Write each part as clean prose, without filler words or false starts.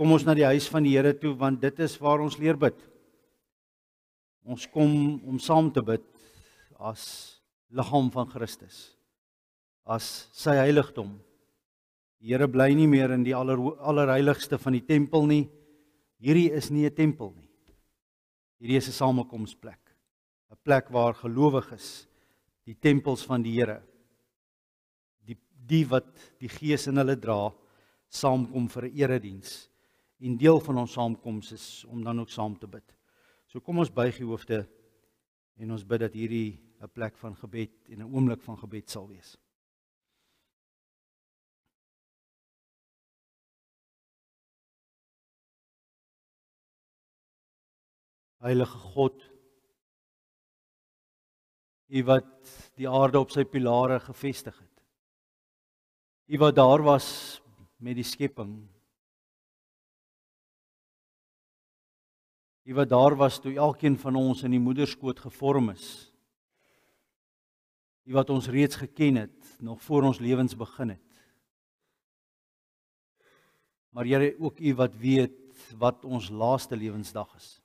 kom ons na die huis van die Here toe, want dit is waar ons leer bid. Ons kom om saam te bid as liggaam van Christus, as sy heiligdom. Die Here bly nie meer in die allerheiligste van die tempel nie. Hierdie is nie 'n tempel nie. Hierdie is 'n samekomsplek. 'n Plek waar gelowiges, die tempels van die Here, die wat die Gees in hulle dra, saamkom vir 'n erediens. En deel van ons saamkoms is om dan ook saam te bid. So kom ons buig die hoofde en ons bid dat hierdie 'n plek van gebed en 'n oomblik van gebed sal wees. Heilige God, U wat die aarde op sy pilare gevestig het. U wat daar was met die skepping. U wat daar was toe elkeen van ons in die moederskoot gevorm is. U wat ons reeds geken het, nog voor ons lewens begin het. Maar Here, ook U wat weet wat ons laaste lewensdag is.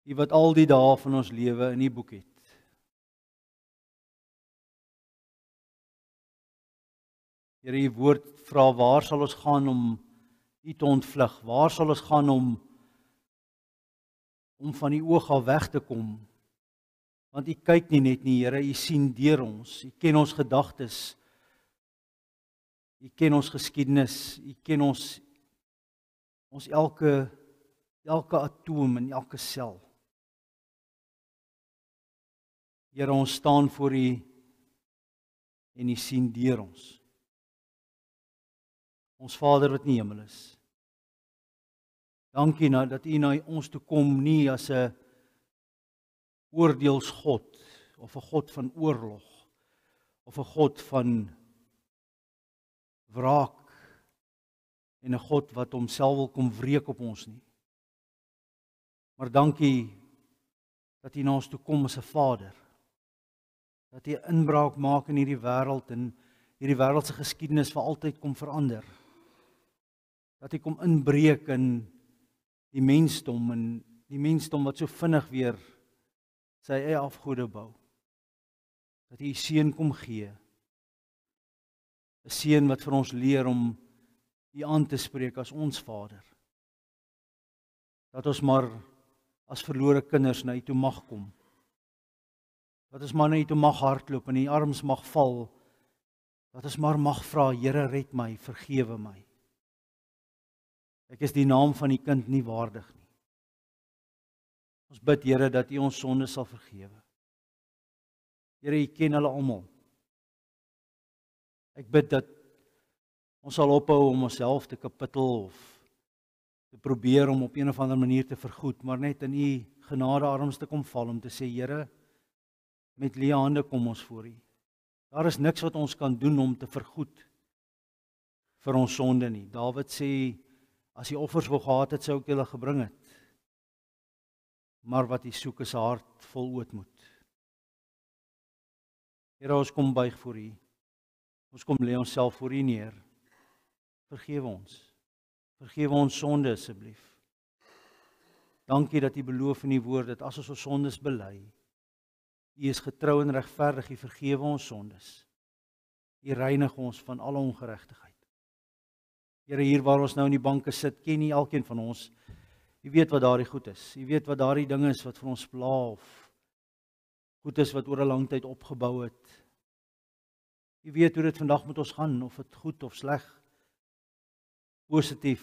U wat al die dae van ons lewe in U boek het. Here, U woord vra, waar sal ons gaan om U te ontvlug? Waar sal ons gaan om van U oog af weg te kom? Want U kyk nie net nie, Here, U sien deur ons. U ken ons gedagtes. U ken ons geskiedenis. U ken ons elke atoom en elke sel. Here, ons staan voor U en U sien deur ons. Ons Vader wat in die hemel is. Dankie dat U na ons toe kom nie as 'n oordeelsgod of 'n God van oorlog of 'n God van wraak en 'n God wat homself wil kom wreek op ons nie. Maar dankie dat U na ons toe kom as 'n Vader. Dat U 'n inbraak maak in hierdie wêreld en hierdie wêreld se geskiedenis vir altyd kom verander. Dat U kom inbreek in die mensdom en die mensdom wat so vinnig weer sy eie afgode bou. Dat U U seun kom gee. 'n Seun wat vir ons leer om U aan te spreek as ons Vader. Dat ons maar as verlore kinders na U toe mag kom. Dat ons maar na U toe mag hardloop en in U arms mag val. Dat ons maar mag vra, Here, red my, vergewe my. Ek is die naam van die kind nie waardig nie. Ons bid, Here, dat U ons sondes sal vergewe. Here, U ken hulle almal. Ek bid dat ons sal ophou om onsself te kapittel of te probeer om op een of ander manier te vergoed, maar net in U genadearms te kom val om te sê, Here, met leë hande kom ons voor U. Daar is niks wat ons kan doen om te vergoed vir ons sonde nie. Dawid sê, as U offers wou gehad het, sou ek hulle gebring het. Maar wat U soek is 'n hart vol ootmoed. Here, ons kom buig voor U. Ons kom lê onsself voor U neer. Vergewe ons. Vergewe ons sonde asseblief. Dankie dat U beloof in U woord dat as ons sondes bely, U is getrou en regverdig, U vergewe ons sondes. U reinig ons van alle ongeregtigheid. Here, hier waar ons nou in die banke sit, ken U elkeen van ons. U weet wat daardie goed is. U weet wat daardie ding is wat vir ons pla of goed is wat oor 'n lang tyd opgebou het. U weet hoe dit vandag met ons gaan, of dit goed of sleg, positief,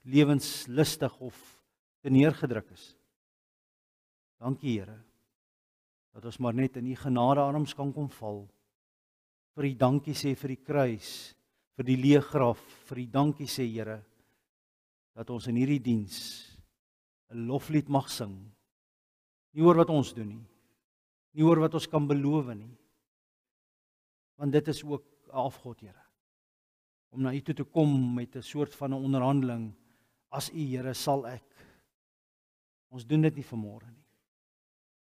lewenslustig of teneergedruk is. Dankie, Here, dat ons maar net in U genadearms kan kom val. Vir U dankie sê vir die kruis, vir die leë graf, vir U dankie sê, Here, dat ons in hierdie diens 'n loflied mag sing. Nie oor wat ons doen nie. Nie oor wat ons kan beloof nie. Want dit is ook 'n afgod, Here. Om na U toe te kom met 'n soort van 'n onderhandeling. As U, Here, sal ek. Ons doen dit nie vanmôre nie.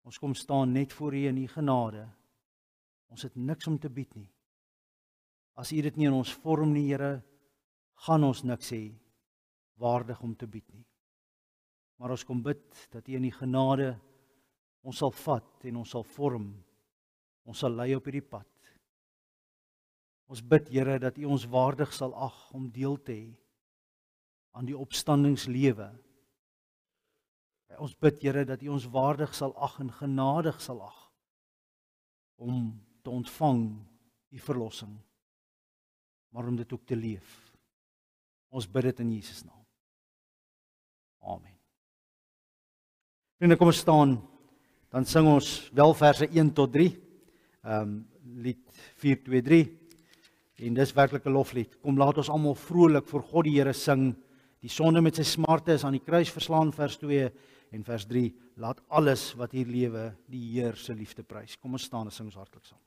Ons kom staan net voor U in U genade. Ons het niks om te bied nie. As U dit nie in ons vorm nie, Here, gaan ons niks hê. waardig om te bied nie. Maar ons kom bid dat U in die genade ons sal vat en ons sal vorm, ons sal lei op hierdie pad. Ons bid, Here, dat U ons waardig sal ag om deel te hê aan die opstandingslewe. Ons bid, Here, dat U ons waardig sal ag en genadig sal ag om te ontvang U verlossing, maar om dit ook te leef. Ons bid dit in Jesus naam. Amen. Vriende, kom ons staan, dan sing ons wel verse 1 tot 3, lied 423, en dis werklik 'n loflied. Kom, laat ons almal vrolik voor God die Here sing. Die sonde met sy smarte is aan die kruis verslaan, vers 2 en vers 3. Laat alles wat hier lewe die Heer se liefde prys. Kom ons staan en sing ons hartlik saam.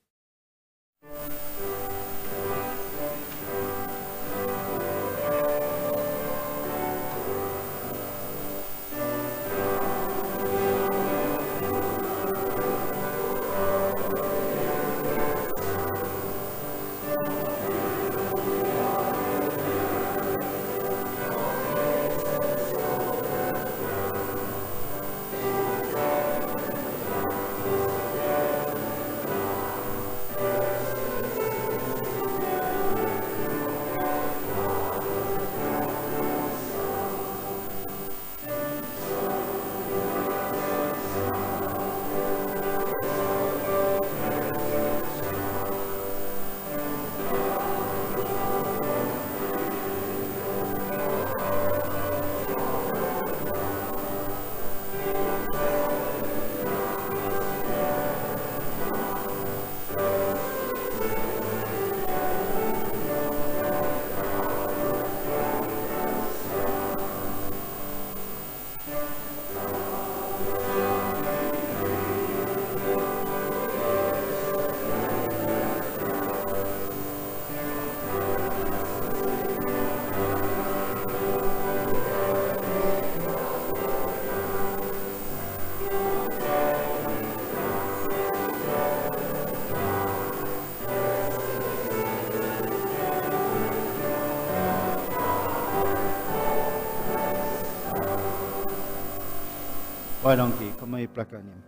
Baie dankie, kan my plek aanneem.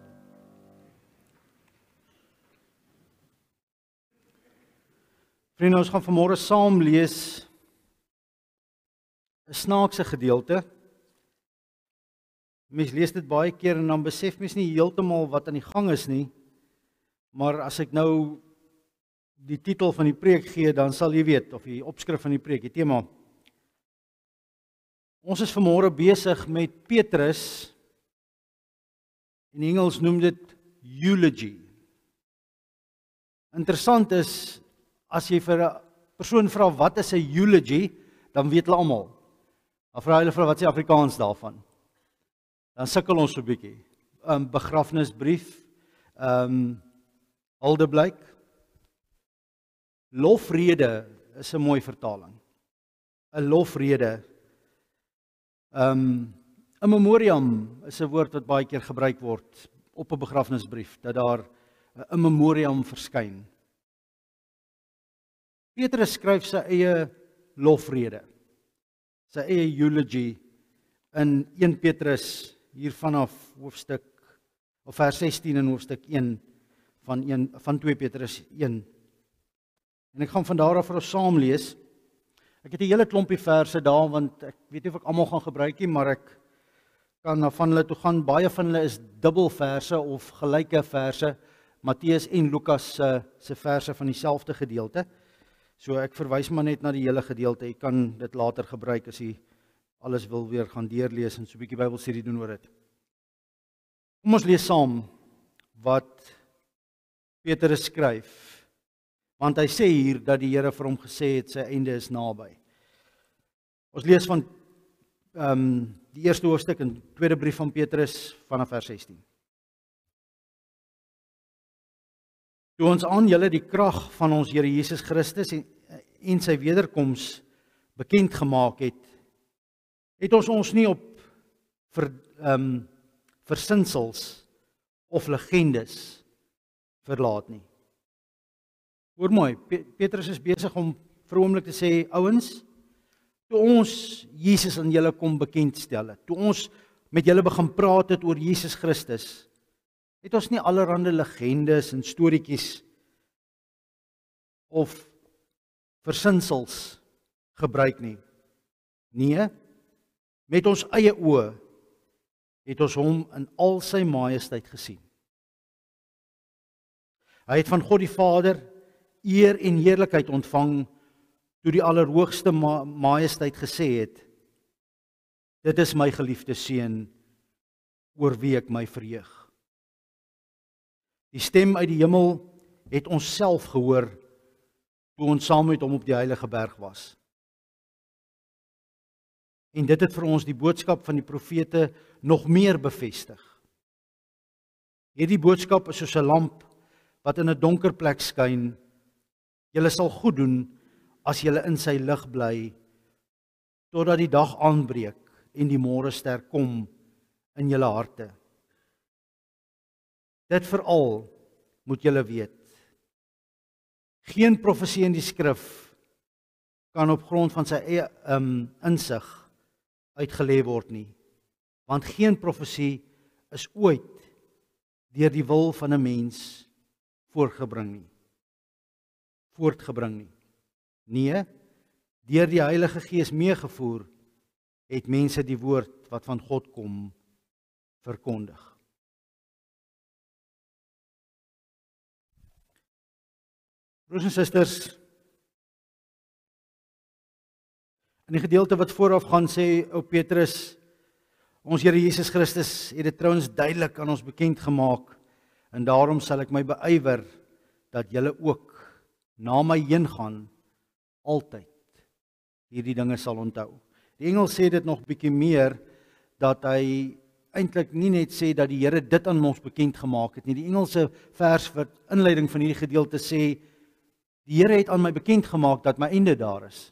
Vriende, ons gaan vanmôre saam lees 'n snaakse gedeelte. Mens lees dit baie keer en dan besef mens nie heeltemal wat aan die gang is nie. Maar as ek nou die titel van die preek gee, dan sal jy weet, of die opskrif van die preek, die tema. Ons is vanmôre besig met Petrus. In Engels noem dit eulogy. Interessant is, as jy vir 'n persoon vra wat is 'n eulogy, dan weet hulle almal. Dan vra hulle wat is die Afrikaans daarvan? Dan sukkel ons so 'n bietjie. Begrafnisbrief, huldeblyk. Lofrede is 'n mooi vertaling. 'n Lofrede. 'n memoriam is 'n woord wat baie keer gebruik word op 'n begrafnisbrief, dat daar 'n memoriam verskyn. Petrus skryf sy eie lofrede, sy eie eulogy in 1 Petrus hier vanaf hoofstuk of vers 16 in hoofstuk 1 van 2 Petrus 1. En ek gaan van daar af vir ons saam lees. Ek het 'n hele klompie verse daar, want ek weet nie of ek almal gaan gebruik nie, maar ek kan na van hulle toe gaan. Baie van hulle is dubbelverse of gelyke verse, Matteus en Lukas se verse van dieselfde gedeelte. So ek verwys maar net na die hele gedeelte. Jy kan dit later gebruik as jy alles wil weer gaan deurlees en so 'n bietjie Bybelstudie doen oor dit. Kom ons lees saam wat Petrus skryf. Want hy sê hier dat die Here vir hom gesê het sy einde is naby. Ons lees van die eerste hoofstuk in tweede brief van Petrus vanaf vers 16. Toe ons aan julle die krag van ons Here Jesus Christus en sy wederkoms bekend gemaak het ons nie op versinsels of legendes verlaat nie. Hoor mooi, Petrus is besig om vir 'n oomblik te sê, ouens, Toe ons Jesus aan julle kom bekendstel het, toe ons met julle begin praat het oor Jesus Christus, het ons nie allerhande legendes en storieetjies of versinsels gebruik nie. Nee, met ons eie oë het ons hom in al sy majesteit gesien. Hy het van God die Vader eer en heerlikheid ontvang toe die Allerhoogste Majesteit gesê het, dit is my geliefde seun, oor wie ek my verheug. Die stem uit die hemel het ons self gehoor, toe ons saam met hom op die heilige berg was. En dit het vir ons die boodskap van die profete nog meer bevestig. Hierdie boodskap is soos 'n lamp wat in 'n donker plek skyn. Julle sal goed doen as julle in sy lig bly, totdat die dag aanbreek en die môrester kom in julle harte. Dit veral moet julle weet. Geen profesie in die skrif kan op grond van sy eie insig uitgelê word nie, want geen profesie is ooit deur die wil van 'n mens voortgebring nie. Nee, deur die Heilige Gees meegevoer het mense die woord wat van God kom verkondig. Broers en susters, in die gedeelte wat vooraf gaan sê ou Petrus, ons Here Jesus Christus het dit trouens duidelik aan ons bekend gemaak, en daarom sal ek my beywer dat julle ook na my heen gaan altyd hierdie dinge sal onthou. Die engel sê dit nog bietjie meer, dat hy eintlik nie net sê dat die Here dit aan ons bekend gemaak het nie. Die Engelse vers wat inleiding van hierdie gedeelte sê, die Here het aan my bekend gemaak dat my einde daar is.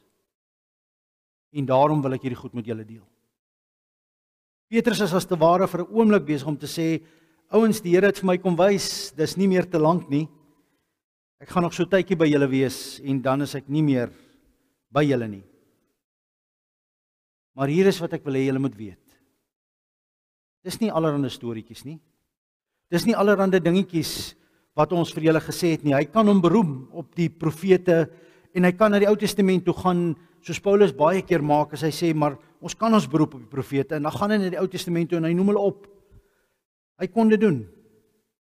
En daarom wil ek hierdie goed met julle deel. Petrus is as te ware vir 'n oomblik besig om te sê, ouens, die Here het vir my kom wys, dis nie meer te lank nie. Ek gaan nog so tydjie by julle wees en dan is ek nie meer by julle nie. Maar hier is wat ek wil hê julle moet weet. Dis nie allerhande storieetjies nie. Dis nie allerhande dingetjies wat ons vir julle gesê het nie. Hy kan hom beroem op die profete en hy kan na die Ou Testament toe gaan, soos Paulus baie keer maak as hy sê, maar ons kan ons beroep op die profete, en dan gaan hy na die Ou Testament toe en hy noem hulle op. Hy kon dit doen.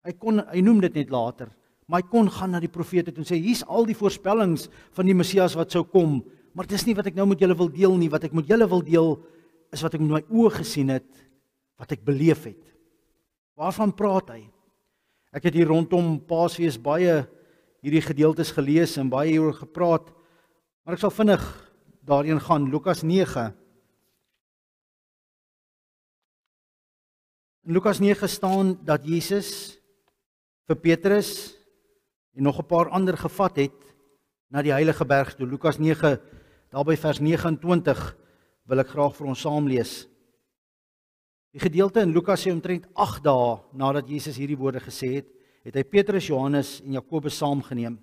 Hy noem dit net later, maar hy kon gaan na die profete toe en sê, hier's al die voorspellings van die Messias wat sou kom, maar dis nie wat ek nou met julle wil deel nie. Wat ek met julle wil deel is wat ek met my oë gesien het, wat ek beleef het. Waarvan praat hy? Ek het hier rondom Paasfees baie hierdie gedeeltes gelees en baie hieroor gepraat, maar ek sal vinnig daarheen gaan. Lukas 9. In Lukas 9 staan dat Jesus vir Petrus en nog 'n paar ander gevat het na die heilige berg toe. Lukas 9, daarby vers 29 wil ek graag vir ons saam lees. Die gedeelte in Lukas sê omtrent 8 dae nadat Jesus hierdie woorde gesê het hy Petrus, Johannes en Jakobus saamgeneem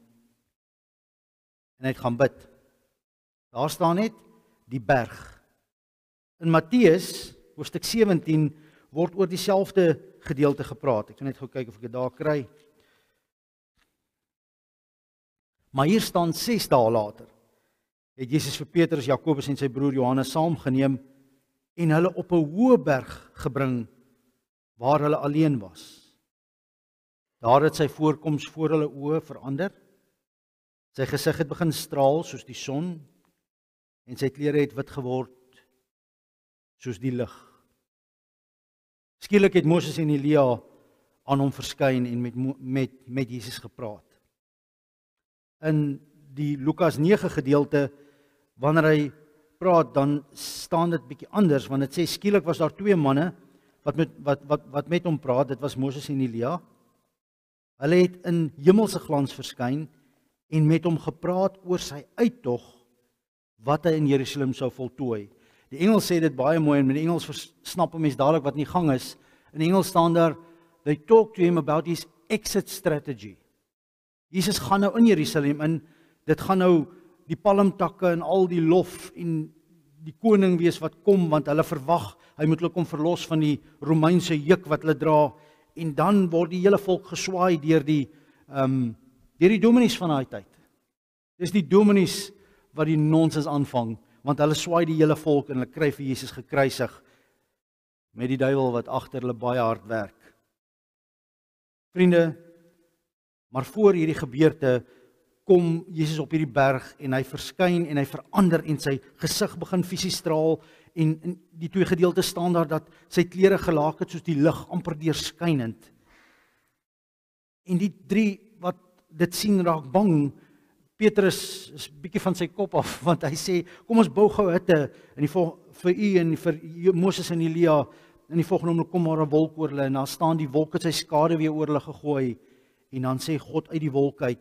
en hy het gaan bid. Daar staan net die berg. In Matteus hoofstuk 17 word oor dieselfde gedeelte gepraat. Ek gaan net gou kyk of ek dit daar kry. Maar hier staan 6 dae later het Jesus vir Petrus, Jakobus en sy broer Johannes saamgeneem en hulle op 'n hoë berg gebring waar hulle alleen was. Daar het sy voorkoms voor hulle oë verander. Sy gesig het begin straal soos die son en sy klere het wit geword soos die lig. Skielik het Moses en Elia aan hom verskyn en met Jesus gepraat. In die Lukas 9 gedeelte, wanneer hy praat, dan staan dit bietjie anders, want dit sê skielik was daar 2 manne wat met hom praat. Dit was Moses en Elia. Hulle het in hemelse glans verskyn en met hom gepraat oor sy uittog wat hy in Jerusalem sou voltooi. Die Engels sê dit baie mooi en met die Engels snap 'n mens dadelik wat in die gang is. In Engels staan daar, they talk to him about his exit strategy. Jesus gaan nou in Jerusalem in, dit gaan nou die palmtakke en al die lof en die koning wees wat kom, want hulle verwag, hy moet hulle kom verlos van die Romeinse juk wat hulle dra, en dan word die hele volk geswaai deur die dominees van daai tyd. Dis die dominees wat die nonsens aanvang, want hulle swaai die hele volk en hulle kry vir Jesus gekruisig met die duiwel wat agter hulle baie hard werk. Vriende, maar voor hierdie gebeurte kom Jesus op hierdie berg en hy verskyn en hy verander en sy gesig begin fisies straal en in die twee gedeeltes staan daar dat sy klere gelaak het soos die lig, amper deurskynend. En die drie wat dit sien raak bang. Petrus is bietjie van sy kop af, want hy sê, kom ons bou gou hitte vir u en vir Moses en Elia, in die volgende oomblik kom maar 'n wolk oor hulle, en dan staan die wolk het sy skade weer oor hulle gegooi, en dan sê God uit die wolk uit,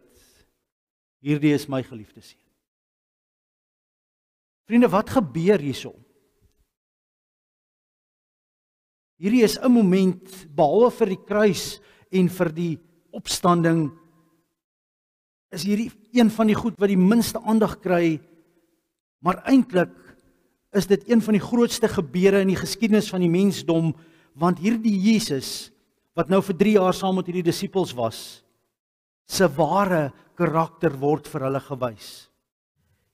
hierdie is my geliefde seun. Vriende, wat gebeur hierso? Hierdie is 'n moment, behalwe vir die kruis en vir die opstanding, is hierdie een van die goed wat die minste aandag kry, maar eintlik is dit een van die grootste gebeure in die geskiedenis van die mensdom, want hierdie Jesus, wat nou vir 3 jaar saam met hierdie disippels was, se ware karakter word vir hulle gewys.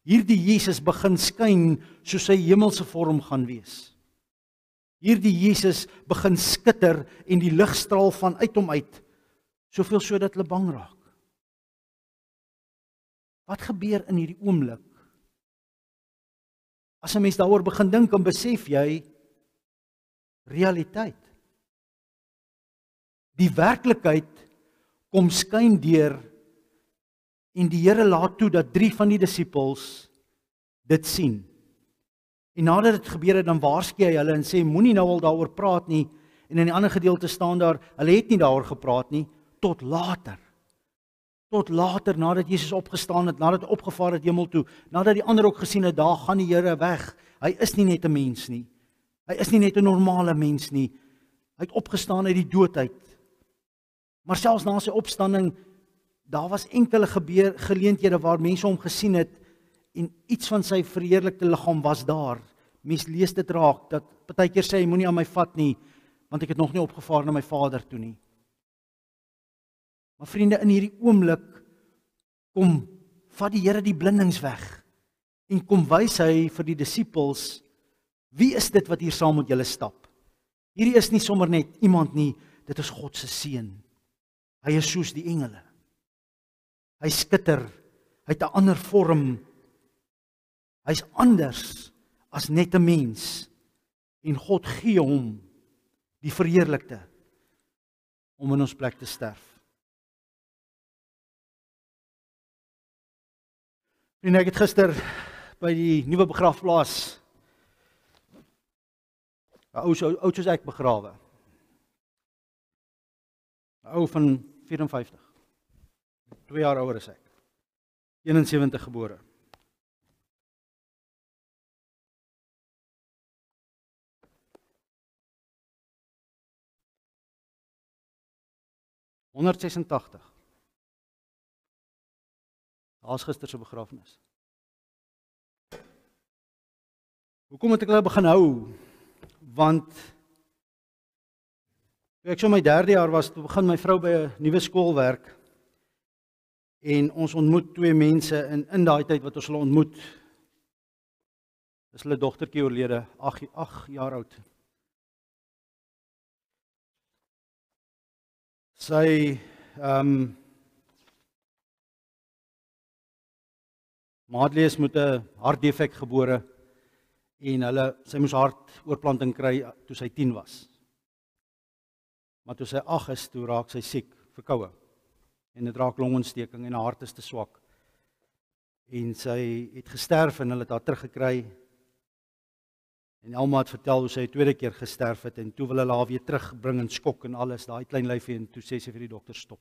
Hierdie Jesus begin skyn soos sy hemelse vorm gaan wees. Hierdie Jesus begin skitter en die lig straal van uit hom uit, soveel so dat hulle bang raak. Wat gebeur in hierdie oomblik? As 'n mens daaroor begin dink, dan besef jy realiteit. Die werklikheid kom skyn deur en die Here laat toe dat 3 van die disippels dit sien. En nadat dit gebeur het, dan waarsku hy hulle en sê moenie nou al daaroor praat nie. En in die ander gedeelte staan daar, hulle het nie daaroor gepraat nie tot later. Tot later, nadat Jesus opgestaan het, nadat hy opgevaar het hemel toe, nadat die ander ook gesien het, daar gaan die Here weg. Hy is nie net 'n mens nie. Hy is nie net 'n normale mens nie. Hy het opgestaan uit die dood uit. Maar selfs na sy opstanding, daar was enkele geleenthede waar mense hom gesien het en iets van sy verheerlikte liggaam was daar. Mens lees dit raak, dat partykeer sê hy moenie aan my vat nie, want ek het nog nie opgevaar na my Vader toe nie. Maar vriende, in hierdie oomblik vat die Here die blindings weg en kom wys hy vir die disippels, wie is dit wat hier saam met julle stap? Hierdie is nie sommer net iemand nie, dit is God se seun. Hy is soos die engele. Hy skitter, hy het 'n ander vorm. Hy's anders as net 'n mens. En God gee hom die verheerlikte om in ons plek te sterf. En ek het gister by die nuwe begrafplaas 'n ou soos ek begrawe. 'n Ou van 54. 2 jaar ouer as ek. 71 gebore. $186. Daar's gister se begrafnis. Hoekom het ek hulle begin hou? Want toe ek so my 3de jaar was, toe begin my vrou by 'n nuwe skool werk. En ons ontmoet 2 mense in daai tyd wat ons hulle ontmoet. Dis hulle dogtertjie oorlede, 8 jaar oud. Sy Madeleine is met 'n hartdefek gebore en sy moes hartoortplanting kry toe sy 10 was. Maar toe sy 8 is, toe raak sy siek, verkoue. En dit raak longontsteking en haar hart is te swak. En sy het gesterf en hulle het haar teruggekry. En Elma het vertel hoe sy 'n tweede keer gesterf het en toe wil hulle haar weer terugbring en skok en alles, daai klein lyfie, en toe sê sy vir die dokter stop.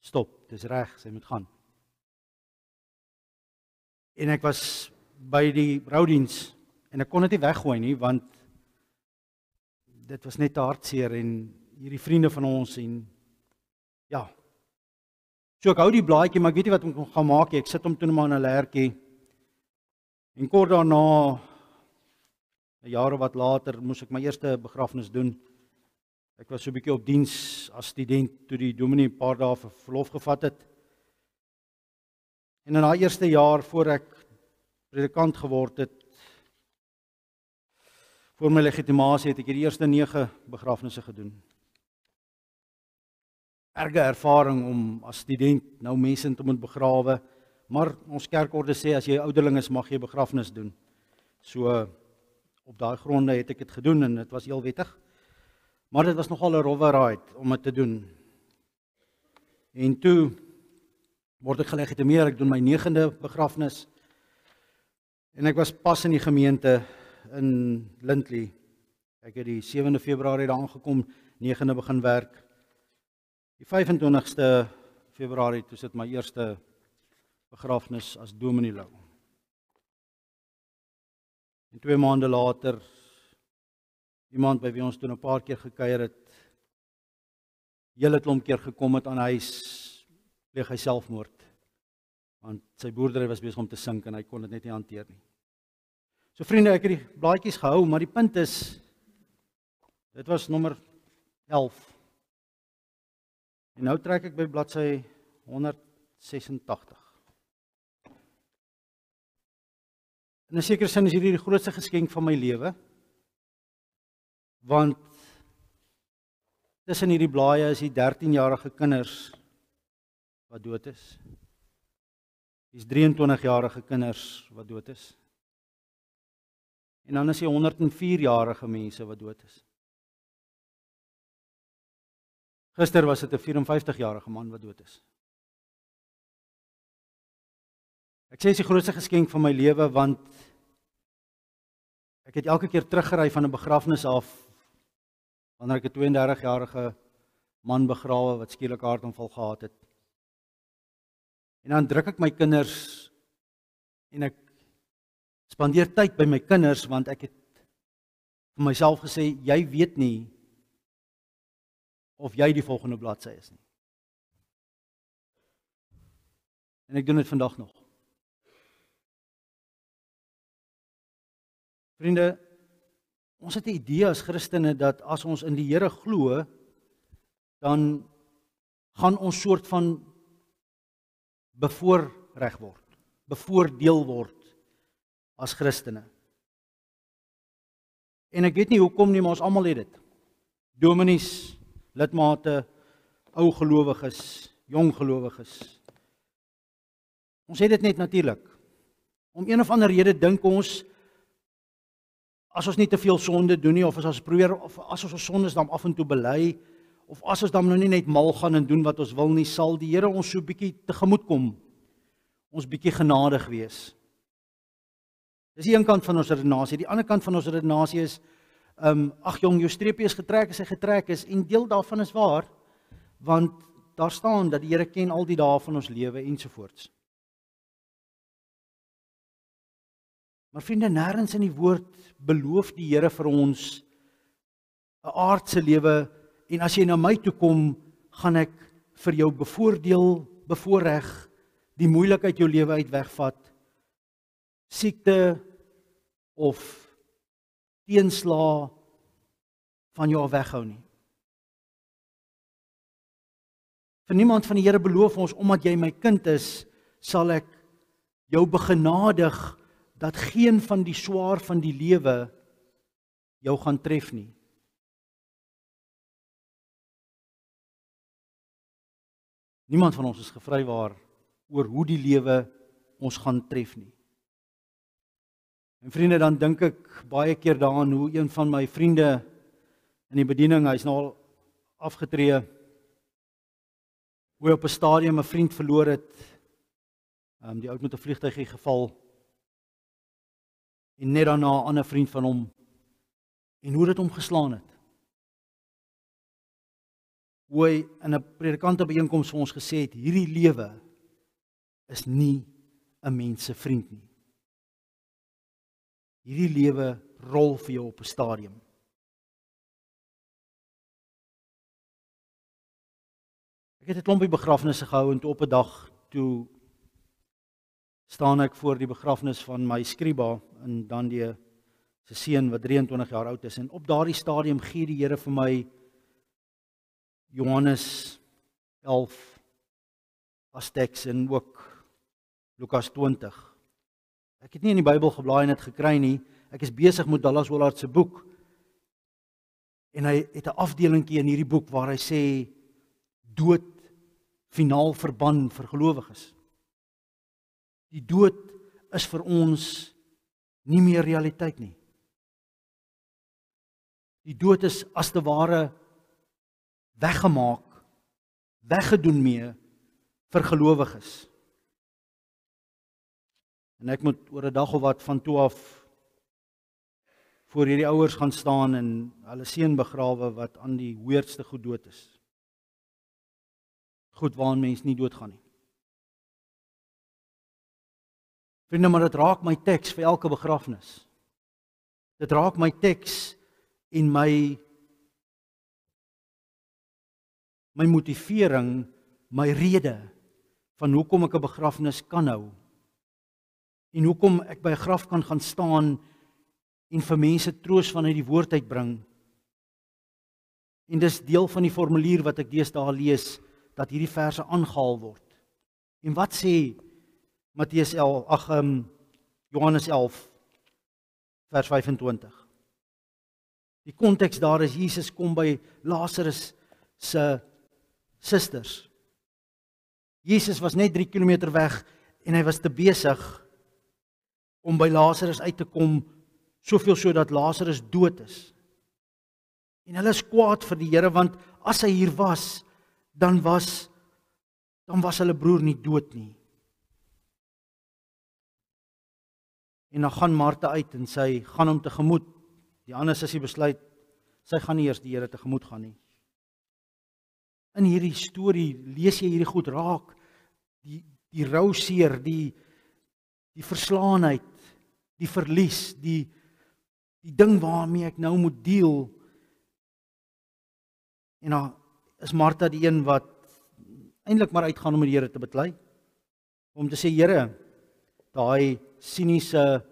Stop, dis reg, sy moet gaan. En ek was by die roudiens en ek kon dit nie weggooi nie, want dit was net te hartseer en hierdie vriende van ons en ja. So ek hou die blaadjie, maar ek weet nie wat ek gaan maak nie. Ek sit hom toe maar in 'n lertjie. En kort daarna Jare wat later moes ek my eerste begrafnis doen. Ek was so 'n bietjie op diens as student toe die dominee 'n paar dae vir verlof gevat het. En in daai eerste jaar voor ek predikant geword het, voor my legitimasie het ek die eerste 9 begrafnisse gedoen. Erge ervaring om as student nou mense te moet begrawe, maar ons kerkorde sê as jy ouderling is mag jy begrafnis doen. So op daai gronde het ek dit gedoen en dit was heel wettig. Maar dit was nogal 'n rowwe ride om dit te doen. En toe word ek gelegitimeer, ek doen my 9de begrafnis. En ek was pas in die gemeente in Lindley. Ek het die 7de Februarie daar aangekom, 9de begin werk. Die 25ste Februarie toe sit my eerste begrafnis as dominee Lou. En 2 maande later, iemand by wie ons toen 'n paar keer gekuier het, hele klomp keer gekom het aan huis, pleeg hy selfmoord. Want sy boerdery was besig om te sink en hy kon dit net nie hanteer nie. So vriende, ek het die blaadjies gehou, maar die punt is, dit was nommer 11. En nou trek ek by bladsy 186. In 'n sekere sin is hierdie die grootste geskenk van my lewe, want tussen hierdie blaaie is die 13-jarige kinders wat dood is. Dis 23-jarige kinders wat dood is. En dan is die 104-jarige mense wat dood is. Gister was dit 'n 54-jarige man wat dood is. Ek sê dit is die grootste geskenk van my lewe, want ek het elke keer teruggery van 'n begrafnis af, wanneer ek 'n 32-jarige man begrawe wat skielik hartaanval gehad het. En dan druk ek my kinders en ek spandeer tyd by my kinders, want ek het vir myself gesê, jy weet nie of jy die volgende bladsy is nie. En ek doen dit vandag nog. Vriende, ons het 'n idee as Christene dat as ons in die Here glo, dan gaan ons soort van bevoordeel word as Christene. En ek weet nie hoekom nie, maar ons almal het dit. Dominees, lidmate, ou gelowiges, jong gelowiges. Ons het dit net natuurlik. Om een of ander rede dink ons, as ons nie te veel sonde doen nie, of as ons sondes dan af en toe bely, of as ons dan nou nie net mal gaan en doen wat ons wil nie, sal die Here ons so bietjie tegemoet kom, ons bietjie genadig wees. Dis die een kant van ons redenasie. Die ander kant van ons redenasie is, ag jong, jou streepie is getrek as hy getrek is, en deel daarvan is waar, want daar staan dat die Here ken al die dae van ons lewe ensovoorts. Maar vriende, nêrens in die woord beloof die Here vir ons 'n aardse lewe, en as jy na my toe kom, gaan ek vir jou bevoorreg, die moeilikheid jou lewe uit wegvat, siekte of teenslae van jou weghou nie. Vir niemand van die Here beloof ons, omdat jy my kind is, sal ek jou begenadig, dat geen van die swaar van die lewe jou gaan tref nie. Niemand van ons is gevrywaar oor hoe die lewe ons gaan tref nie. En vriende, dan dink ek baie keer daaraan hoe een van my vriende in die bediening, hy's nou al afgetree, hoe hy op 'n stadium 'n vriend verloor het, die ou met 'n vliegtuig geval, en net daarna 'n ander vriend van hom, en hoe dit hom geslaan het. Hoe hy in 'n predikantebyeenkoms vir ons gesê het, hierdie lewe is nie 'n mens se vriend nie. Hierdie lewe rol vir jou op 'n stadium. Ek het 'n klompie begrafnisse gehou, en toe op 'n dag, toe staan ek voor die begrafnis van my skriba, en dan die se seun wat 23 jaar oud is, en op daardie stadium gee die Here vir my Johannes 11 as teks en ook Lukas 20. Ek het nie in die Bybel geblaai en dit gekry nie. Ek is besig met Dallas Willard se boek. En hy het 'n afdelingkie in hierdie boek waar hy sê dood finaal verban vir gelowiges. Die dood is vir ons nie meer realiteit nie. Die dood is as te ware weggemaak, weggedoen mee vir gelowiges. En ek moet oor 'n dag of wat van toe af voor hierdie ouers gaan staan en hulle seun begrawe wat aan die weirdste goed dood is. Goed waaraan mens nie doodgaan nie. Vriende, maar dit raak my teks vir elke begrafnis. Dit raak my teks en my motivering, my rede van hoekom ek 'n begrafnis kan hou. En hoekom ek by 'n graf kan gaan staan en vir mense troos vanuit die woord uitbring. En dis deel van die formulier wat ek deesdae lees, dat hierdie verse aangehaal word. En wat sê Johannes 11 vers 25? Die konteks daar is Jesus kom by Lazarus se susters. Jesus was net 3 kilometer weg en hy was te besig om by Lazarus uit te kom, soveel so dat Lazarus dood is. En hulle is kwaad vir die Here, want as hy hier was, dan was hulle broer nie dood nie. En dan gaan Martha uit en sy gaan hom tegemoet. Die ander sussie besluit, sy gaan nie eers die Here tegemoet gaan nie. In hierdie storie lees jy hierdie goed raak, die rouseer, die verslaanheid, die verlies, die ding waarmee ek nou moet deel. En dan is Martha die een wat eintlik maar uitgaan om met die Here te beklei. Om te sê, Here, daai siniese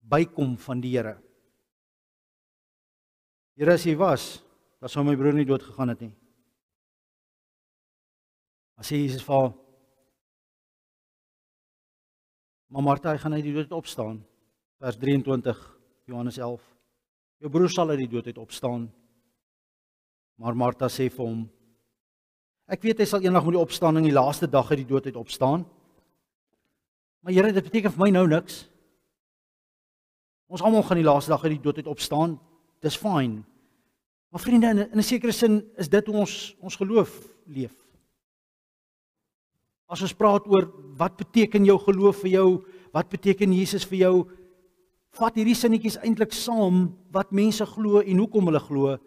bykom van die Here. Here, as hy was, dan sou my broer nie dood gegaan het nie. As sê Jesus vir haar, maar Martha, hy gaan uit die dood opstaan. Vers 23, Johannes 11. Jou broer sal uit die dood uit opstaan. Maar Martha sê vir hom, ek weet hy sal eendag met die opstanding die laaste dag uit die dood uit opstaan. Maar Here, dit beteken vir my nou niks. Ons almal gaan die laaste dag uit die dood uit opstaan. Dis fyn. Maar vriende, in 'n sekere sin is dit hoe ons geloof leef. As ons praat oor wat beteken jou geloof vir jou, wat beteken Jesus vir jou, vat hierdie sinnetjies eintlik saam wat mense glo en hoekom hulle glo.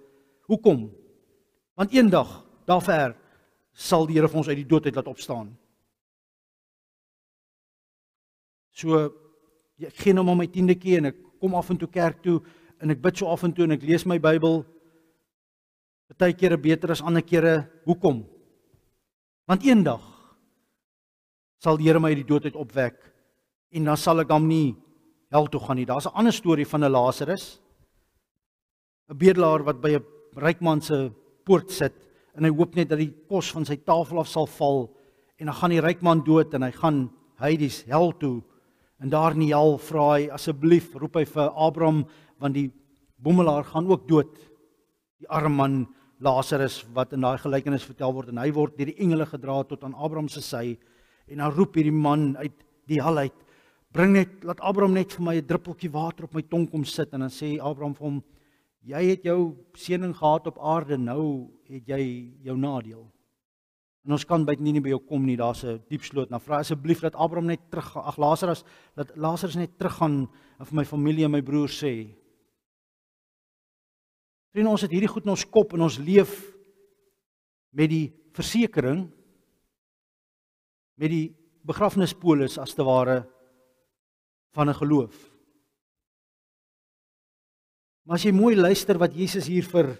Hoekom? Want eendag, daar ver, sal die Here vir ons uit die dood uit laat opstaan. So, ek gee nou maar my 10de keer en ek kom af en toe kerk toe en ek bid so af en toe en ek lees my Bybel. Party kere beter as ander kere. Hoekom? Want eendag sal die Here my uit die dood uit opwek en dan sal ek dan nie hel toe gaan nie. Daar's 'n ander storie van 'n Lazarus, 'n bedelaar wat by 'n ryk man se poort sit en hy hoop net dat die kos van sy tafel af sal val en dan gaan die ryk man dood en hy gaan Hades, hel toe. En daar in die hel vra hy, asseblief, roep hy vir Abraham, want die boemelaar gaan ook dood. Die arme man Lazarus wat in daai gelykenis vertel word en hy word deur die engele gedra tot aan Abraham se sy en dan roep hierdie man uit die hel uit, laat Abraham net vir my 'n druppeltjie water op my tong kom sit en dan sê Abraham vir hom, jy het jou seëning gehad op aarde, nou het jy jou nadeel. En ons kan byt nie by jou kom nie, daar's 'n diep sloot. Nou vra asseblief dat Abraham net terug, dat Lazarus net teruggaan en vir my familie en my broer sê. Vriende, ons het hierdie goed in ons kop en ons leef met die versekering, met die begrafnispolis as te ware van 'n geloof. Maar as jy mooi luister wat Jesus hier vir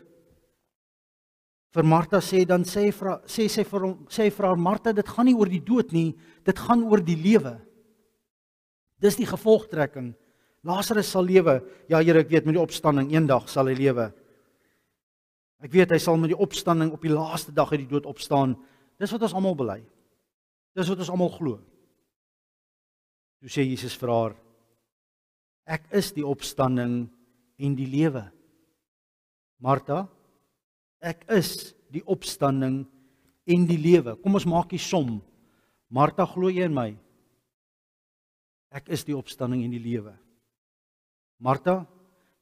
Martha sê, dan sê sy vir haar, Martha, dit gaan nie oor die dood nie, dit gaan oor die lewe. Dis die gevolgtrekking. Lazarus sal lewe. Ja Here, ek weet met die opstanding eendag sal hy lewe. Ek weet hy sal met die opstanding op die laaste dag uit die dood opstaan. Dis wat ons almal bely. Dis wat ons almal glo. Toe sê Jesus vir haar: Ek is die opstanding en die lewe. Martha, ek is die opstanding en die lewe. Kom ons maak die som. Martha, glo jy in my? Ek is die opstanding en die lewe. Martha,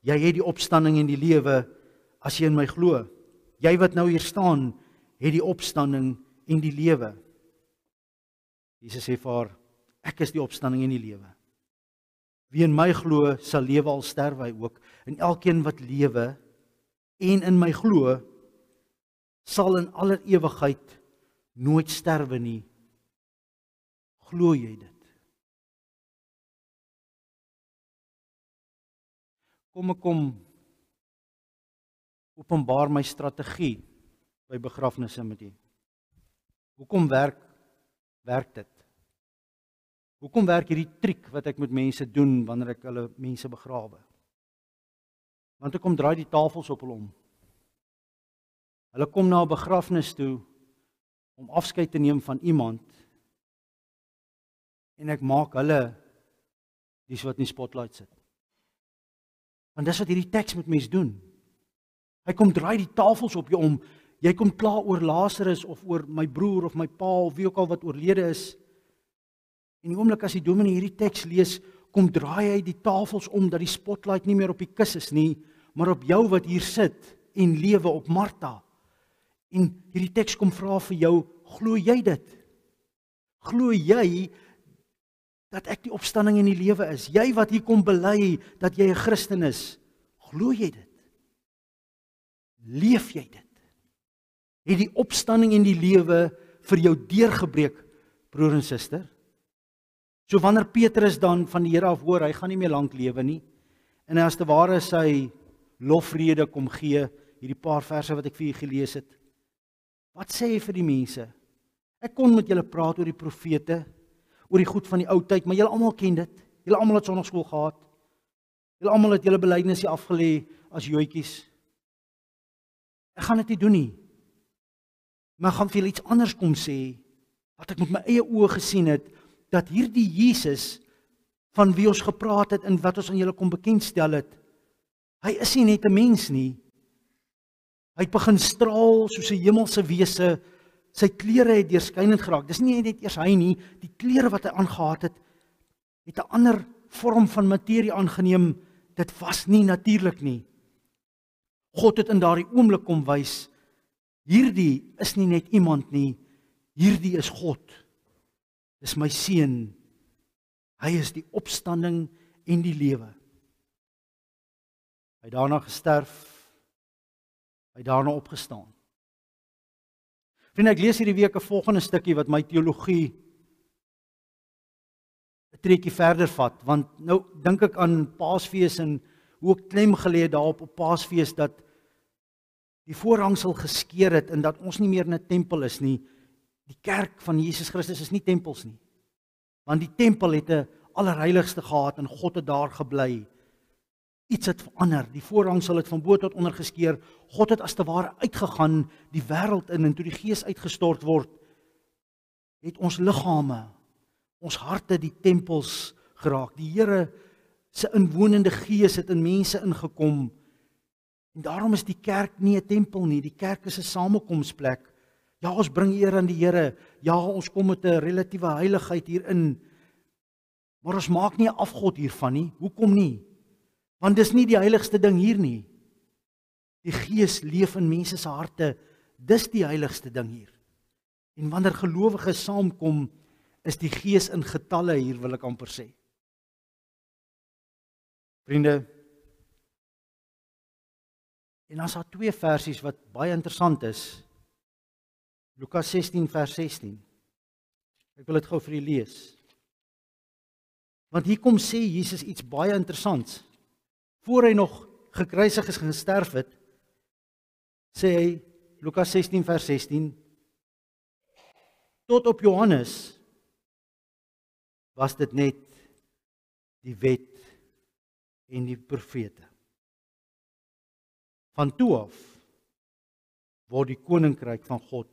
jy het die opstanding en die lewe as jy in my glo. Jy wat nou hier staan, het die opstanding en die lewe. Jesus sê vir haar: Ek is die opstanding en die lewe. Wie in my glo, sal lewe al sterwe hy ook. En elkeen wat lewe en in my glo, sal in aller ewigheid nooit sterwe nie. Glo jy dit? Kom openbaar my strategie by begrafnisse met u. Hoekom werk dit? Hoekom werk hierdie triek wat ek met mense doen wanneer ek hulle mense begrawe? Want ek kom draai die tafels op hulle om. Hulle kom na 'n begrafnis toe om afskeid te neem van iemand en ek maak hulle dis wat in die spotlight sit. Want dis wat hierdie teks met mense doen. Hy kom draai die tafels op jou om. Jy kom kla oor Lazarus of oor my broer of my pa of wie ook al wat oorlede is. En die oomblik as die dominee hierdie teks lees, kom draai hy die tafels om dat die spotlight nie meer op die kus is nie, maar op jou wat hier sit en lewe, op Martha. En hierdie teks kom vra vir jou, glo jy dit? Glo jy dat ek die opstanding en die lewe is? Jy wat hier kom bely dat jy 'n Christen is, glo jy dit? Leef jy dit? Het die opstanding en die lewe vir jou deurgebreek, broer en suster? So wanneer Petrus dan van die Here af hoor, hy gaan nie meer lank lewe nie, en hy as te ware sy lofrede kom gee, hierdie paar verse wat ek vir julle gelees het, wat sê hy vir die mense? Ek kon met julle praat oor die profete, oor die goed van die ou tyd, maar julle almal ken dit. Julle almal het sonnaarskool gehad. Julle almal het julle belydenisse afgelê as joetjies. Ek gaan dit nie doen nie. Maar ek gaan vir julle iets anders kom sê, wat ek met my eie oë gesien het, dat hierdie Jesus, van wie ons gepraat het en wat ons aan julle kom bekendstel het, hy is nie net 'n mens nie. Hy het begin straal soos 'n hemelse wese, sy klere het deurskynend geraak. Dis nie net eers hy nie, die klere wat hy aangetree het 'n ander vorm van materie aangeneem. Dit was nie natuurlik nie. God het in daardie oomblik kom wys, hierdie is nie net iemand nie, hierdie is God. Dis my seun. Hy is die opstanding en die lewe. Hy het daarna gesterf, hy het daarna opgestaan. Vriende, ek lees hierdie week 'n volgende stukkie wat my teologie 'n treukie verder vat, want nou dink ek aan Paasfees en hoe ek klem gelê het daarop op Paasfees dat die voorhangsel geskeur het en dat ons nie meer in 'n tempel is nie. Die kerk van Jesus Christus is nie tempels nie. Want die tempel het 'n allerheiligste gehad en God het daar gebly. Iets het verander. Die voorhangsel het van bo tot onder geskeur. God het as te ware uitgegaan die wêreld in en toe die Gees uitgestort word, het ons liggame, ons harte die tempels geraak. Die Here se inwonende Gees het in mense ingekom. En daarom is die kerk nie 'n tempel nie. Die kerk is 'n samekomsplek. Ja, ons bring eer aan die Here. Ja, ons kom met 'n relatiewe heiligheid hierin. Maar ons maak nie 'n afgod hiervan nie. Hoekom nie? Want dis nie die heiligste ding hier nie. Die Gees leef in mense se harte. Dis die heiligste ding hier. En wanneer gelowiges saamkom, is die Gees in getalle hier, wil ek amper sê. Vriende, en dan is daar 2 versies wat baie interessant is. Lukas 16 vers 16. Ek wil dit gou vir julle lees. Want hier kom sê Jesus iets baie interessants. Voor hy nog gekruisig is en gesterf het, sê hy, Lukas 16 vers 16, tot op Johannes was dit net die wet en die profete. Van toe af word die koninkryk van God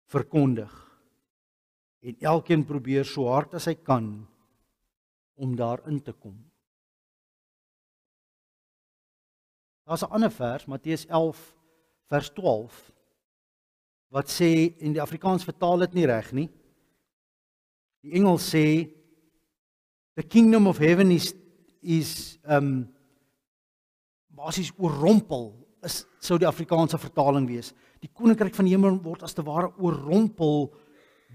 verkondig en elkeen probeer so hard as hy kan om daarin te kom. Daar's 'n ander vers, Matteus 11 vers 12, wat sê, en die Afrikaans vertaal dit nie reg nie. Die Engels sê, the kingdom of heaven is basies oorrompel, sou die Afrikaanse vertaling wees. Die koninkryk van die hemel word as te ware oorrompel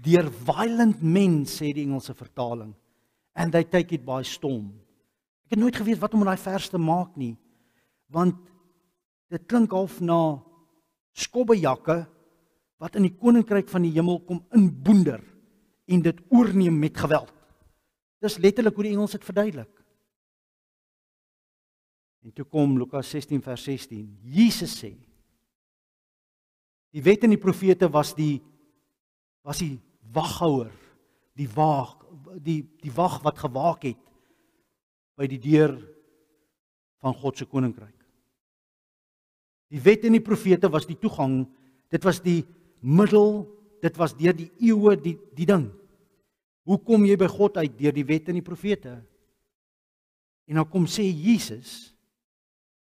deur violent men, sê die Engelse vertaling. And they take it by storm. Ek het nooit geweet wat om daai vers te maak nie, want dit klink half na skobbejakke wat in die koninkryk van die hemel kom inboender en dit oorneem met geweld. Dis letterlik hoe die Engels dit verduidelik. En toe kom Lukas 16 vers 16. Jesus sê, die wet en die profete was die waghouer, die wag wat gewaak het by die deur van God se koninkryk. Die wet en die profete was die toegang, dit was die middel, dit was deur die eeue die ding. Hoe kom jy by God uit? Deur die wet en die profete. En dan kom sê Jesus,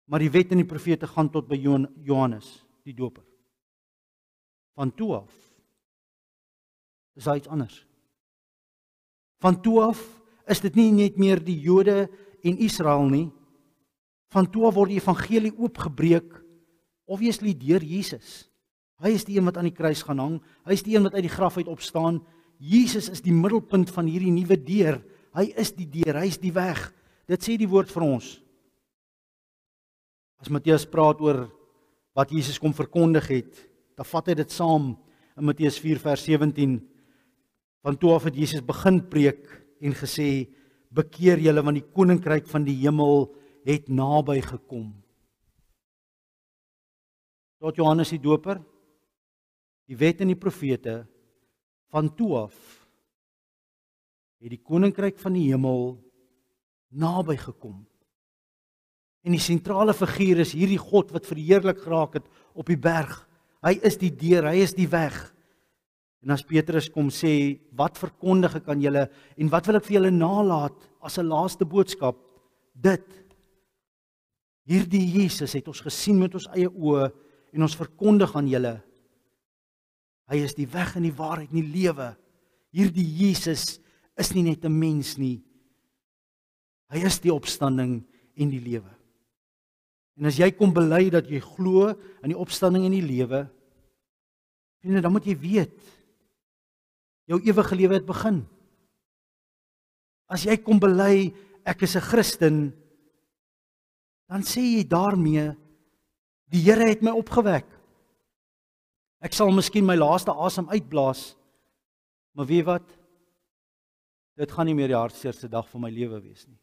maar die wet en die profete gaan tot by Johannes, die doper. Van toe af is daar iets anders. Van toe af is dit nie net meer die Jode en Israel nie. Van toe af word die evangelie oopgebreek, obviously deur Jesus. Hy is die een wat aan die kruis gaan hang, hy is die een wat uit die graf uit opstaan. Jesus is die middelpunt van hierdie nuwe deur. Hy is die deur, hy is die weg. Dit sê die woord vir ons. As Matteus praat oor wat Jesus kom verkondig het, dan vat hy dit saam in Matteus 4 vers 17. Van toe af het Jesus begin preek en gesê, bekeer julle want die koninkryk van die hemel het naby gekom. Tot Johannes die doper, die wet en die profete, van toe af het die koninkryk van die hemel naby gekom. En die sentrale figuur is hierdie God wat verheerlik geraak het op die berg. Hy is die deur, hy is die weg. En as Petrus kom sê, wat verkondig ek aan julle en wat wil ek vir julle nalaat as 'n laaste boodskap? Dit. Hierdie Jesus het ons gesien met ons eie oë en ons verkondig aan julle. Hy is die weg en die waarheid en die lewe. Hierdie Jesus is nie net 'n mens nie. Hy is die opstanding en die lewe. En as jy kom bely dat jy glo in die opstanding en die lewe, dan moet jy weet, jou ewige lewe het begin. As jy kom bely, ek is 'n Christen, dan sê jy daarmee, die Here het my opgewek. Ek sal miskien my laaste asem uitblaas, maar weet wat? Dit gaan nie meer die hartseerste dag van my lewe wees nie.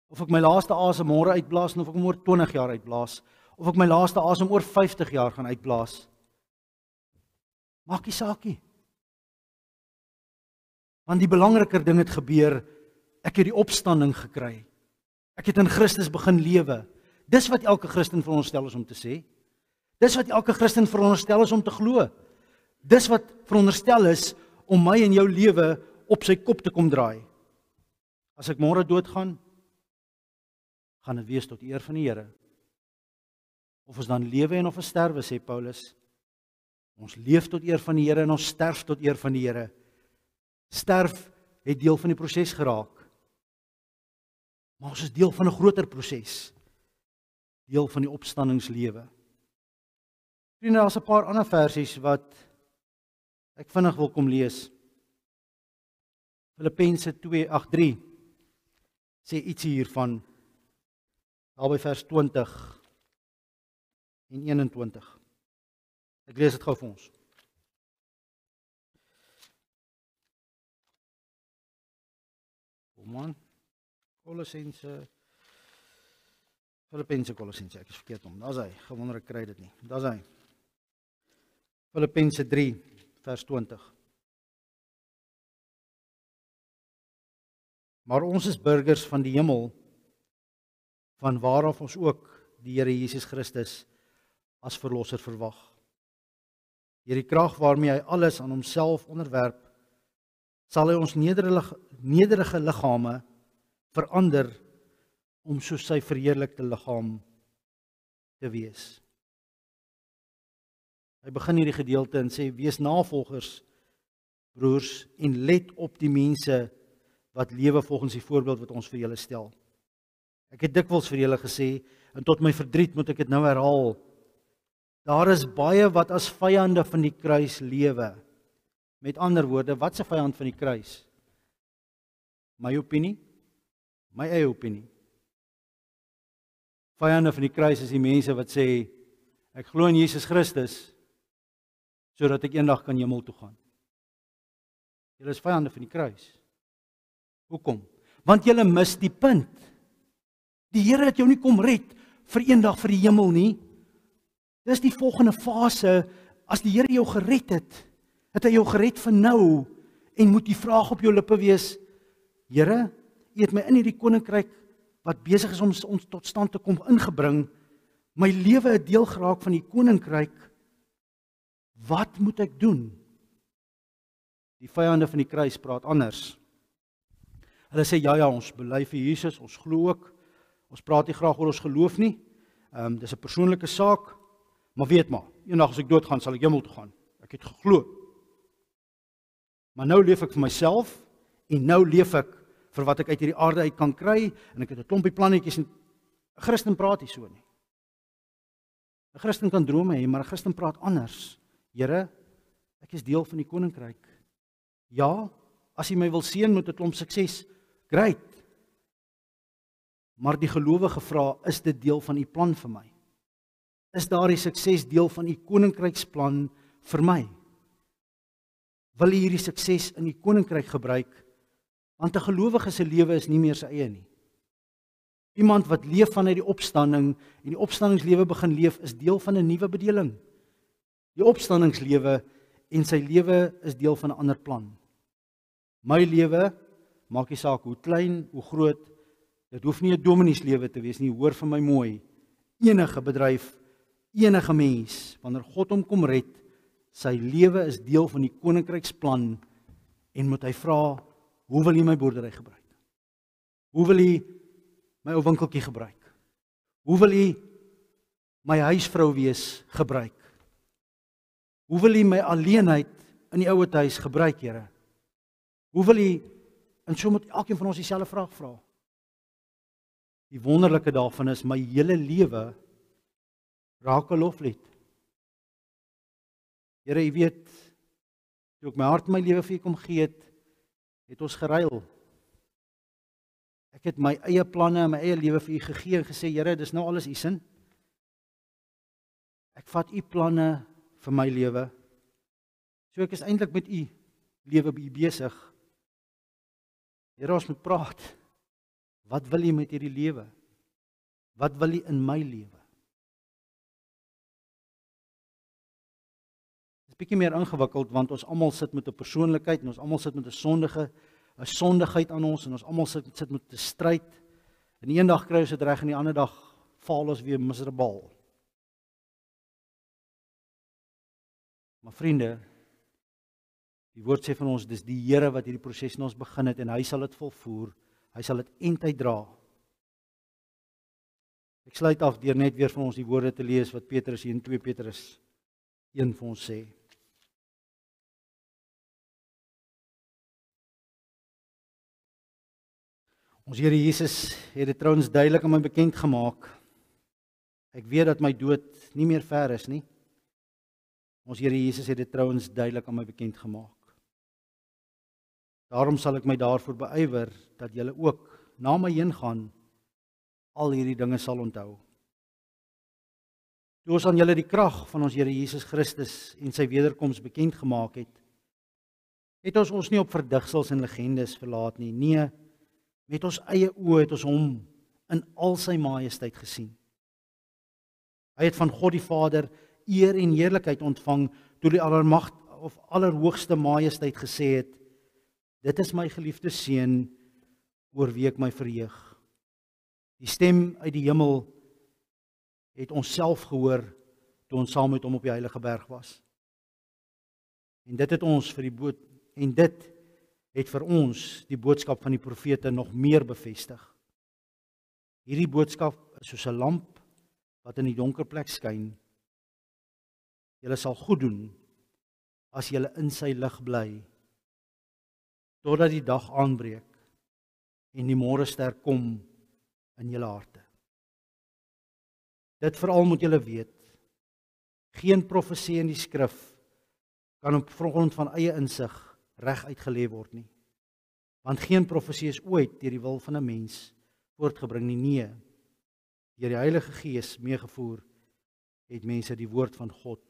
Of ek my laaste asem môre uitblaas, of ek hom oor 20 jaar uitblaas, of ek my laaste asem oor 50 jaar gaan uitblaas, maak nie saak nie. Want die belangriker ding het gebeur, ek het die opstanding gekry. Ek het in Christus begin lewe. Dis wat elke Christen veronderstel is om te sê. Dis wat elke Christen veronderstel is om te glo. Dis wat veronderstel is om my en jou lewe op sy kop te kom draai. As ek môre doodgaan, gaan dit wees tot eer van die Here. Of ons dan lewe en of ons sterwe, sê Paulus. Ons leef tot eer van die Here en ons sterf tot eer van die Here. Sterf het deel van die proses geraak. Maar ons is deel van 'n groter proses. Deel van die opstandingslewe. Vriende, daar's 'n paar ander versies wat ek vinnig wil kom lees. Filippense 2:3 sê ietsie hiervan, daar by vers 20 en 21. Ek lees dit gou vir ons. Kom aan. Filippense, ek is verkeerd om. Daar's hy. Gewonder ek kry dit nie. Daar's hy. Filippense 3 vers 20. Maar ons is burgers van die hemel, van waaraf ons ook die Here Jesus Christus as verlosser verwag. Deur die krag waarmee hy alles aan homself onderwerp, sal hy ons nederige liggame verander om soos sy verheerlikte liggaam te wees. Hy begin hierdie gedeelte en sê, wees navolgers, broers, en let op die mense wat lewe volgens die voorbeeld wat ons vir julle stel. Ek het dikwels vir julle gesê, en tot my verdriet moet ek dit nou herhaal, daar is baie wat as vyande van die kruis lewe. Met ander woorde, wat is 'n vyand van die kruis? My opinie? My eie opinie. Vyande van die kruis is die mense wat sê, ek glo in Jesus Christus, sodat ek eendag kan hemel toe gaan. Julle is vyande van die kruis. Hoekom? Want julle mis die punt. Die Here het jou nie kom red vir eendag vir die hemel nie. Dis die volgende fase. As die Here jou gered het hy jou gered vir nou, en moet die vraag op jou lippe wees, Here, U het my in hierdie koninkryk wat besig is om ons tot stand te kom ingebring, my lewe het deel geraak van die koninkryk, wat moet ek doen? Die vyande van die kruis praat anders. Hulle sê, ja, ons bely vir Jesus, ons glo ook, ons praat nie graag oor ons geloof nie, dis 'n persoonlike saak, maar weet maar, eendag as ek doodgaan, sal ek hemel toe gaan. Ek het geglo. Maar nou leef ek vir myself, en nou leef ek vir wat ek uit hierdie aarde uit kan kry, en ek het 'n klompie plannetjies, en 'n Christen praat nie so nie. 'n Christen kan drome hê, maar 'n Christen praat anders. Here, ek is deel van die koninkryk. Ja, as U my wil seën met 'n klomp sukses, great. Maar die gelowige vra, is dit deel van U plan vir my? Is daardie sukses deel van U koninkryksplan vir my? Wil U hierdie sukses in U koninkryk gebruik? Want 'n gelowige se lewe is nie meer sy eie nie. Iemand wat leef vanuit die opstanding en die opstandingslewe begin leef, is deel van 'n nuwe bedeling. Die opstandingslewe en sy lewe is deel van 'n ander plan. My lewe, maak nie saak hoe klein, hoe groot, dit hoef nie 'n domineeslewe te wees nie, hoor vir my mooi. Enige bedryf, enige mens, wanneer God hom kom red, sy lewe is deel van die koninkryksplan, en moet hy vra, hoe wil U my boerdery gebruik? Hoe wil U my ou winkeltjie gebruik? Hoe wil U my huisvrou wees gebruik? Hoe wil U my alleenheid in die ouer huis gebruik, Here? Hoe wil U, en so moet elkeen van ons dieselfde vraag vra. Die wonderlike daarvan is, my hele lewe raak 'n loflied. Here, U weet, toe ek my hart en my lewe vir U kom gee het ons geruil. Ek het my eie planne en my eie lewe vir U gegee en gesê, Here, dis nou alles U sin. Ek vat U planne vir my lewe. So ek is eintlik met U lewe by U besig. Here, ons moet praat. Wat wil U met hierdie lewe? Wat wil U in my lewe? Dit is bietjie meer ingewikkeld, want ons almal sit met 'n persoonlikheid, en ons almal sit met 'n sondigheid aan ons, en ons almal sit met 'n stryd. En eendag kry ons dit reg, en die ander dag faal ons weer miserabel. Maar vriende, die woord sê van ons, dis die Here wat hierdie proses in ons begin het, en hy sal dit volvoer. Hy sal dit eintyd dra. Ek sluit af deur net weer van ons die woorde te lees wat Petrus hier in 2 Petrus 1 vir ons sê. Ons Here Jesus het dit trouens duidelik aan my bekend gemaak. Ek weet dat my dood nie meer ver is nie. Ons Here Jesus het dit trouens duidelik aan my bekend gemaak. Daarom sal ek my daarvoor beywer dat julle ook na my heen gaan al hierdie dinge sal onthou. Toe ons aan julle die krag van ons Here Jesus Christus en sy wederkoms bekend gemaak het ons nie op verdigsels en legendes verlaat nie. Nee, met ons eie oë het ons hom in al sy majesteit gesien. Hy het van God die Vader eer en heerlikheid ontvang toe die allerhoogste majesteit gesê het: Dit is my geliefde seun, oor wie ek my verheug. Die stem uit die hemel het ons self gehoor toe ons saam met hom op die heilige berg was. En dit het vir ons die boodskap van die profete nog meer bevestig. Hierdie boodskap is soos 'n lamp wat in die donker plek skyn. Julle sal goed doen as julle in sy lig bly, totdat die dag aanbreek en die môrester kom in julle harte. Dit veral moet julle weet, geen profesie in die skrif kan op grond van eie insig reg uitgelê word nie. Want geen profesie is ooit deur die wil van 'n mens voortgebring nie. Nee, deur die Heilige Gees meegevoer het mense die woord van God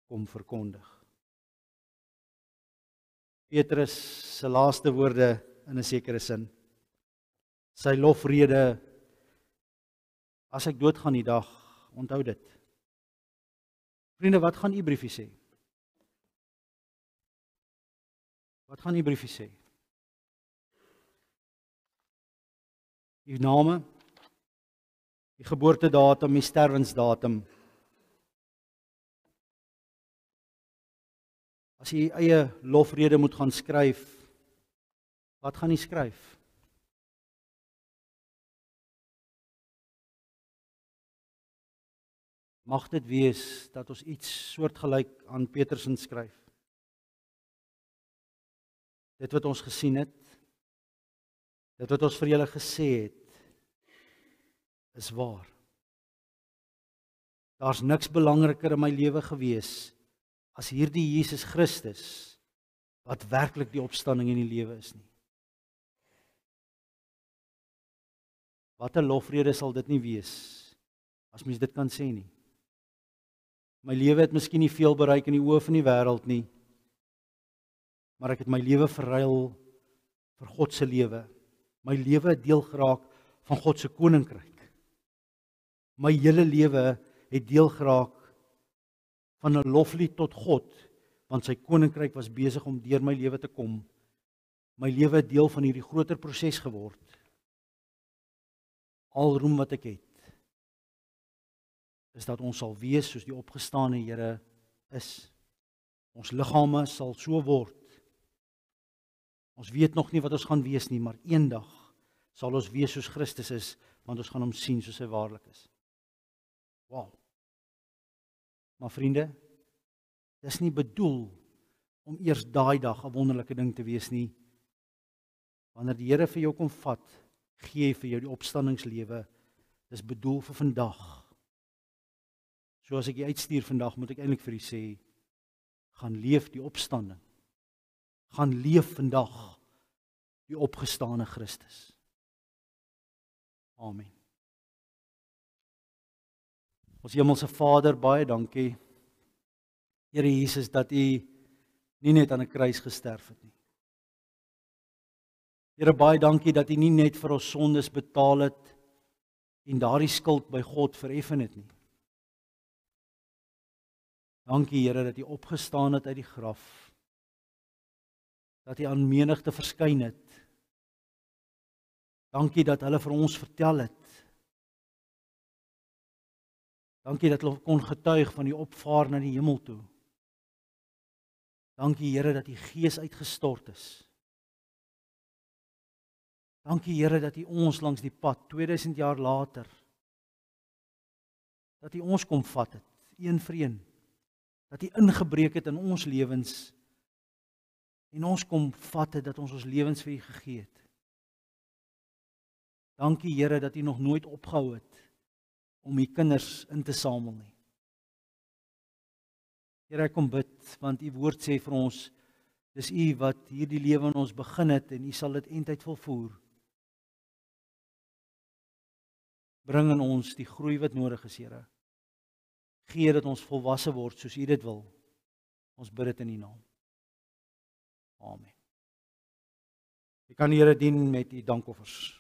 kom verkondig. Petrus se laaste woorde in 'n sekere sin. Sy lofrede, as ek doodgaan die dag, onthou dit. Vriende, wat gaan u briefie sê? Wat gaan u briefie sê? U name, die geboortedatum, die sterwensdatum. As jy eie lofrede moet gaan skryf, wat gaan jy skryf? Mag dit wees dat ons iets soortgelyk aan Petrus skryf. Dit wat ons gesien het, dit wat ons vir julle gesê het, is waar. Daar's niks belangriker in my lewe gewees as hierdie Jesus Christus, wat werklik die opstanding in die lewe is nie. Wat 'n lofrede sal dit nie wees, as mens dit kan sê nie. My lewe het miskien nie veel bereik in die oë van die wêreld nie, maar ek het my lewe verruil vir God se lewe. My lewe het deel geraak van God se koninkryk. My hele lewe het deel geraak van 'n loflied tot God, want sy koninkryk was besig om deur my lewe te kom. My lewe het deel van hierdie groter proses geword. Al roem wat ek het, is dat ons sal wees soos die opgestane Here is. Ons liggame sal so word. Ons weet nog nie wat ons gaan wees nie, maar eendag sal ons wees soos Christus is, want ons gaan hom sien soos hy waarlik is. Wow. Maar vriende, dis nie bedoel om eers daai dag 'n wonderlike ding te wees nie. Wanneer die Here vir jou kom vat, gee hy vir jou die opstandingslewe. Dis bedoel vir vandag. So as ek jy uitstuur vandag, moet ek eintlik vir u sê, gaan leef die opstanding. Gaan leef vandag die opgestane Christus. Amen. Ons hemelse Vader, baie dankie, Here Jesus, dat u nie net aan 'n kruis gesterf het nie. Here, baie dankie dat u nie net vir ons sondes betaal het en daardie skuld by God vereffen het nie. Dankie Here dat u opgestaan het uit die graf, dat u aan menigte verskyn het. Dankie dat hulle vir ons vertel het. Dankie dat hulle kon getuig van die opvaar na die hemel toe. Dankie Here dat die Gees uitgestort is. Dankie Here dat u ons langs die pad 2000 jaar later, dat u ons kom vat het, een vir een, dat u ingebreek het in ons lewens en ons kom vat het, dat ons lewens vir u gegee het. Dankie Here dat u nog nooit opgehou het om u kinders in te samel nie. Here, ek kom bid, want u woord sê vir ons, dis u wat hierdie lewe in ons begin het en u sal dit eintyd volvoer. Bring in ons die groei wat nodig is, Here. Gee dat ons volwasse word soos u dit wil. Ons bid dit in u naam. Amen. Ek kan die Here dien met u dankoffers.